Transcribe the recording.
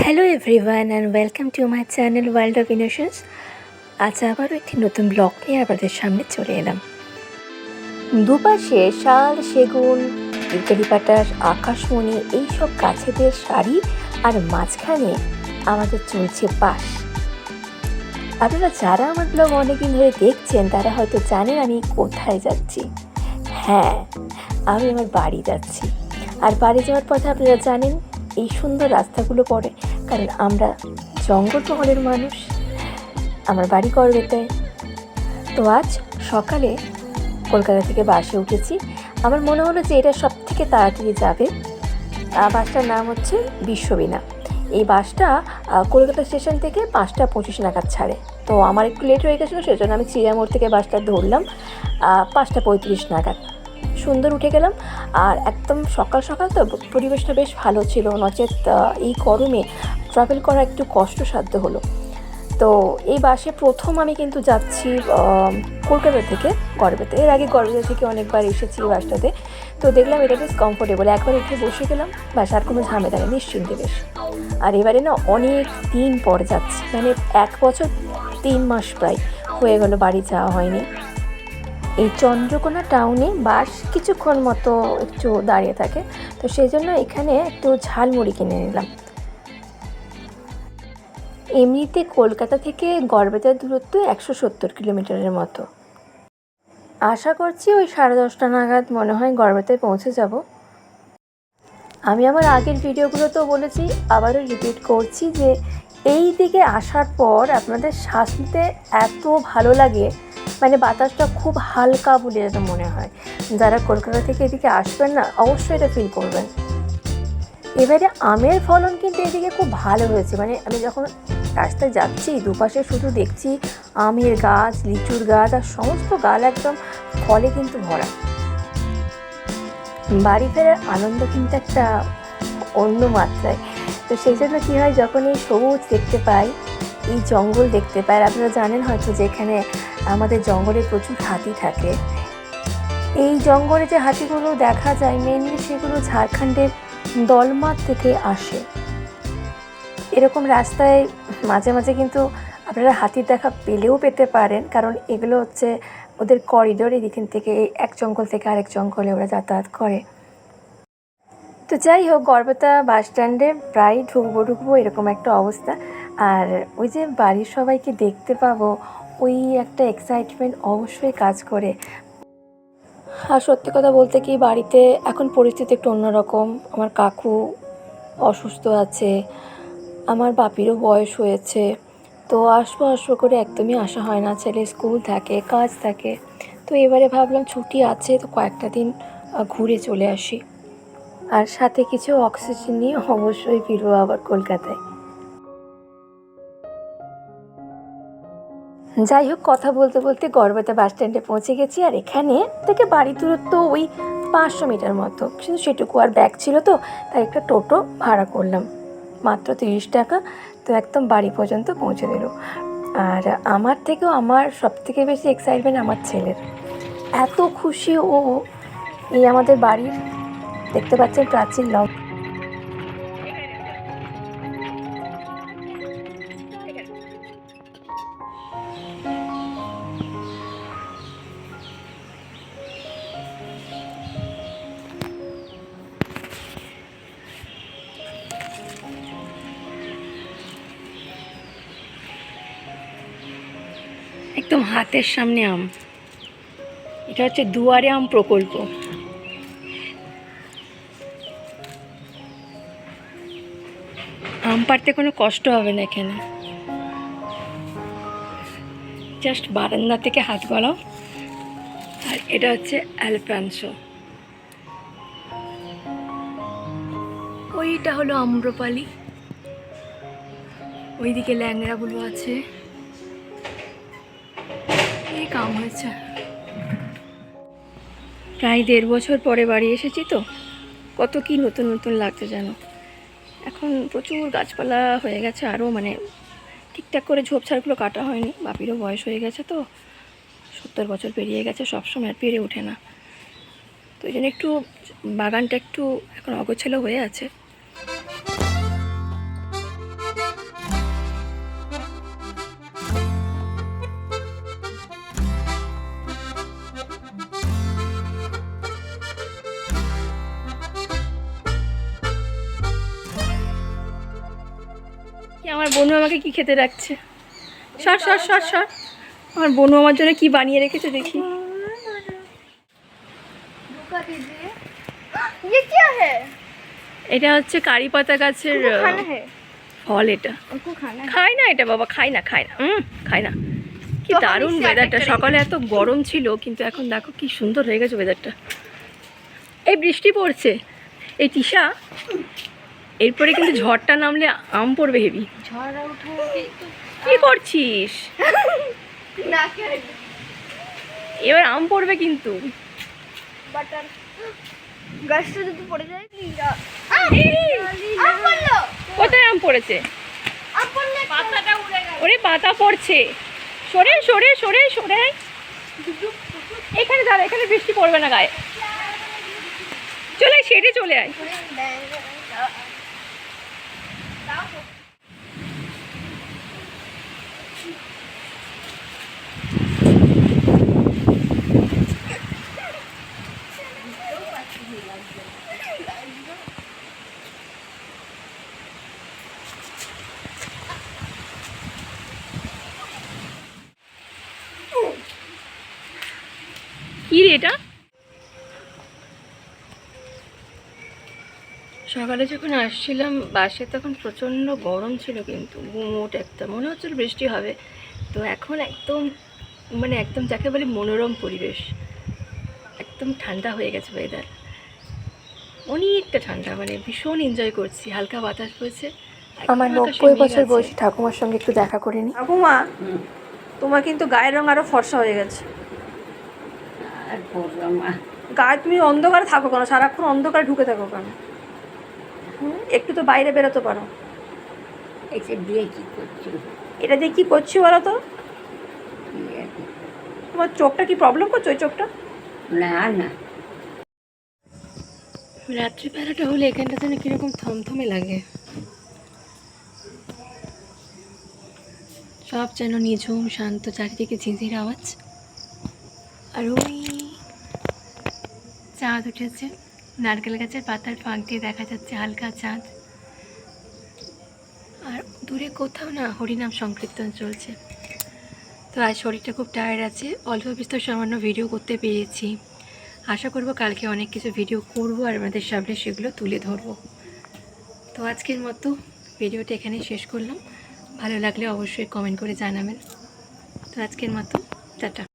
Hello everyone and welcome to my channel world of innocence. আজ আবারও একটি নতুন ব্লগ নিয়ে আপনাদের সামনে চলে এলাম। দুপাশে শাল, সেগুন, ইউক্যালিপটাস, আকাশমণি এইসব গাছেদের সারি, আর মাঝখানে আমাদের চলছে বাস। আপনারা যারা আমার ব্লগ অনেকদিন ধরে দেখছেন তারা হয়তো জানেন আমি কোথায় যাচ্ছি। হ্যাঁ, আমি আমার বাড়ি যাচ্ছি। আর বাড়ি যাওয়ার পথে আপনারা জানেন এই সুন্দর রাস্তাগুলো পড়ে, কারণ আমরা জঙ্গলমহলের মানুষ। আমার বাড়ি গড়বেতায়। তো আজ সকালে কলকাতা থেকে বাসে উঠেছি। আমার মনে হলো যে এটা সব থেকে তাড়াতাড়ি যাবে। বাসটার নাম হচ্ছে বিশ্ববীণা। এই বাসটা কলকাতা স্টেশন থেকে 5:25 নাগাদ ছাড়ে। তো আমার একটু লেট হয়ে গেছিলো, সেজন্য আমি চিড়িয়ামোড় থেকে বাসটা ধরলাম 5:35 নাগাদ। সুন্দর উঠে গেলাম। আর একদম সকাল সকাল তো পরিবেশটা বেশ ভালো ছিল, নচেত এই গরমে ট্রাভেল করা একটু কষ্টসাধ্য হলো। তো এই বাসে প্রথম আমি কিন্তু যাচ্ছি কলকাতা থেকে গড়বেতা। এর আগে গড়বেতা থেকে অনেকবার এসেছি এই বাসটাতে। তো দেখলাম এটা বেশ কমফোর্টেবল, একবার উঠে বসে গেলাম, বাস আর কোনো ঝামেলা নেই, নিশ্চিন্তে বেশ। আর এবারে না অনেক দিন পর যাচ্ছি, মানে 1 বছর 3 মাস প্রায় হয়ে গেল বাড়ি যাওয়া হয়নি। এই চন্দ্রকোনা টাউনে বাস কিছুক্ষণ মতো একটু দাঁড়িয়ে থাকে, তো সেই জন্য এখানে একটু ঝালমুড়ি কিনে নিলাম। এমনিতে কলকাতা থেকে গড়বেতার দূরত্ব 170 কিলোমিটারের মতো। আশা করছি ওই 10:30 নাগাদ মনে হয় গড়বেতায় পৌঁছে যাব। আমি আমার আগের ভিডিওগুলোতেও বলেছি, আবারও রিপিট করছি যে এই দিকে আসার পর আপনাদের শ্বাস নিতে এত ভালো লাগে, মানে বাতাসটা খুব হালকা বলে যেন মনে হয়। যারা কলকাতা থেকে এদিকে আসবেন না, অবশ্যই এটা ফিল করবেন। এবারে আমের ফলন কিন্তু এদিকে খুব ভালো হয়েছে। মানে আমি যখন রাস্তায় যাচ্ছি দুপাশে শুধু দেখছি আমের গাছ, লিচুর গাছ, আর সমস্ত গাছ একদম ফলে কিন্তু ভরা। বাড়ি ফেরার আনন্দ কিন্তু একটা অন্য মাত্রায়। তো সেই জন্য কী হয়, যখন এই সবুজ দেখতে পাই, এই জঙ্গল দেখতে পাই, আর আপনারা জানেন হয়তো যে এখানে আমাদের জঙ্গলে প্রচুর হাতি থাকে। এই জঙ্গলে যে হাতিগুলো দেখা যায় মেনলি সেগুলো ঝাড়খণ্ডের দলমার থেকে আসে। এরকম রাস্তায় মাঝে মাঝে কিন্তু আপনারা হাতির দেখা পেলেও পেতে পারেন, কারণ এগুলো হচ্ছে ওদের করিডোর, এদিক থেকে এক জঙ্গল থেকে আরেক জঙ্গলে ওরা যাতায়াত করে। তো যাই হোক, গড়বেতা বাস স্ট্যান্ডে প্রায় ঢুকবো এরকম একটা অবস্থা। আর ওই যে বাড়ির সবাইকে দেখতে পাবো, ওই একটা এক্সাইটমেন্ট অবশ্যই কাজ করে। আর সত্যি কথা বলতে কি, বাড়িতে এখন পরিস্থিতি একটু অন্যরকম। আমার কাকু অসুস্থ আছে, আমার বাপিরও বয়স হয়েছে। তো আসবো করে একদমই আসা হয় না, ছেলে স্কুল থাকে, কাজ থাকে। তো এবারে ভাবলাম ছুটি আছে, তো কয়েকটা দিন ঘুরে চলে আসি। আর সাথে কিছু অক্সিজেন নিয়ে অবশ্যই ফিরবো আবার কলকাতায়। যাই হোক, কথা বলতে বলতে গড়বেতা বাস স্ট্যান্ডে পৌঁছে গেছি। আর এখানে থেকে বাড়ি দূরত্ব ওই 500 মিটার মতো, কিন্তু সেটুকু। আর ব্যাগ ছিল তো, তাই একটা টোটো ভাড়া করলাম, মাত্র 30 টাকা। তো একদম বাড়ি পর্যন্ত পৌঁছে দিল। আর আমার থেকেও আমার সবথেকে বেশি এক্সাইটমেন্ট আমার ছেলের। এত খুশি ও, এই আমাদের বাড়ির দেখতে পাচ্ছেন প্রাচীর একদম হাতের সামনে আম। এটা হচ্ছে দুয়ারে আম প্রকল্প। আম পাড়তে কোনো কষ্ট হবে না এখানে, জাস্ট বারান্দা থেকে হাত বাড়াও। আর এটা হচ্ছে অ্যালফ্রান্সো, ওইটা হলো আম্রপালি, ওইদিকে ল্যাংড়াগুলো আছে। এই কাম হয়েছে। প্রায় 1.5 বছর পরে বাড়ি এসেছি, তো কত কি নতুন নতুন লাগছে যেন। এখন প্রচুর গাছপালা হয়ে গেছে, আরও মানে ঠিকঠাক করে ঝোপঝাড়গুলো কাটা হয়নি। বাপিরও বয়স হয়ে গেছে, তো 70 বছর পেরিয়ে গেছে, সবসময় আর পেরে ওঠে না। তো এই জন্য একটু বাগানটা একটু এখন অগোছালো হয়ে আছে। কি আমার বোনু আমাকে কি খেতে রাখছে? সর সর সর সর। আমার বোনু আমার জন্য কি বানিয়ে রেখেছে দেখি। এটা হচ্ছে কারি পাতা গাছের ফল। এটা খাই না, এটা বাবা খাই না, খাই না, খাই না। কি দারুণ ওয়েদারটা, সকালে এত গরম ছিল কিন্তু এখন দেখো কি সুন্দর হয়ে গেছে ওয়েদারটা। এই বৃষ্টি পড়ছে এই তিশা, এরপরে কিন্তু ঝড়টা নামলে আম পড়বে হেভি। কি করছিস? এবার আম পড়বে কিন্তু। কোথায় আম পড়েছে? ওরে পাতা পড়ছে। সরে সরে সরে সরে, এখানে দাঁড়া, এখানে বৃষ্টি পড়বে না গায়ে। চলে আয়, শেডে চলে আয়। কি রে এটা? সকালে যখন আসছিলাম বাসে তখন প্রচণ্ড গরম ছিল, কিন্তু গুমোট একটা, মনে হচ্ছিল বৃষ্টি হবে। তো এখন একদম মানে একদম যাকে বলে মনোরম পরিবেশ, একদম ঠান্ডা হয়ে গেছে ওয়েদার, অনেকটা ঠান্ডা, মানে ভীষণ এনজয় করছি। হালকা বাতাস বইছে। আমার 90 বছর বয়সী ঠাকুমার সঙ্গে একটু দেখা করে নি। ঠাকুমা, তোমার কিন্তু গায়ের রং আরো ফর্সা হয়ে গেছে। গায়ে তুমি অন্ধকারে থাকো কেন? সারাক্ষণ অন্ধকারে ঢুকে থাকো কেন? একটু তো বাইরে বেরোতে পারো। এটা দিয়ে কি করছি বলো তো? তোমার চোখটা কি প্রবলেম করছো? ওই চোখটা না না, রাত্রিবেলাটা হলে এখানটা যেন কিরকম থমথমে লাগে, সব যেন নিঝুম শান্ত, চারিদিকে ঝিঁঝির আওয়াজ। আর ওই চাঁদ উঠেছে, নারকেল গাছের পাতার ফাঁক দিয়ে দেখা যাচ্ছে হালকা চাঁদ। আর দূরে কোথাও না হরিনাম সংকীর্তন চলছে। তো আজ শরীরটা খুব টায়ার্ড আছে, অল্প বিস্তর সামান্য ভিডিও করতে পেরেছি। আশা করব কালকে অনেক কিছু ভিডিও করব আর আমাদের সামনে সেগুলো তুলে ধরবো। তো আজকের মতো ভিডিওটা এখানেই শেষ করলাম। ভালো লাগলে অবশ্যই কমেন্ট করে জানাবেন। তো আজকের মতো টাটা।